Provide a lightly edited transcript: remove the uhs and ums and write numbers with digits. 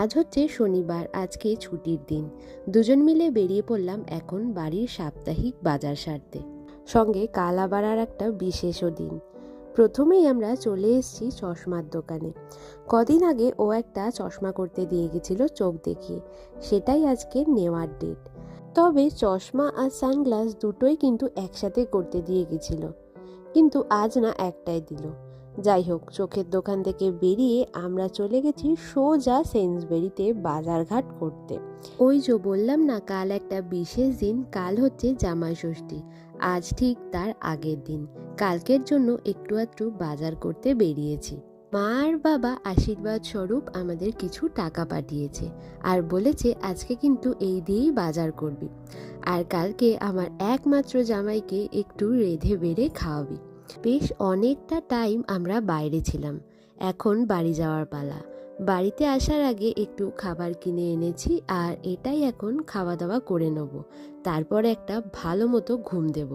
আজ হচ্ছে শনিবার, আজকে ছুটির দিন। দুজন মিলে বেরিয়ে পড়লাম এখন বাড়ির সাপ্তাহিক বাজার সারতে। সঙ্গে কাল আবার আর একটা বিশেষও দিন। প্রথমেই আমরা চলে এসেছি চশমার দোকানে। কদিন আগে ও একটা চশমা করতে দিয়ে গেছিল চোখ দেখিয়ে, সেটাই আজকে নেওয়ার ডেট। তবে চশমা আর সানগ্লাস দুটোই কিন্তু একসাথে করতে দিয়ে গেছিল, কিন্তু আজ না একটাই দিল। যাই হোক, চোখের দোকান থেকে বেরিয়ে আমরা চলে গেছি সোজা সেন্সবেরিতে বাজারঘাট করতে। ওই যে বললাম না, কাল একটা বিশেষ দিন, কাল হচ্ছে জামাই ষষ্ঠী। আজ ঠিক তার আগের দিন। কালকের জন্য একটু আধটু বাজার করতে বেরিয়েছি। মা আর বাবা আশীর্বাদ স্বরূপ আমাদের কিছু টাকা পাঠিয়েছে আর বলেছে আজকে কিন্তু এই দিয়েই বাজার করবি, আর কালকে আমার একমাত্র জামাইকে একটু রেঁধে বেড়ে খাওয়াবি। বেশ অনেকটা টাইম আমরা বাইরে ছিলাম, এখন বাড়ি যাওয়ার পালা। বাড়িতে আসার আগে একটু খাবার কিনে এনেছি, আর এটাই এখন খাওয়া দাওয়া করে নেব, তারপর একটা ভালো মতো ঘুম দেব।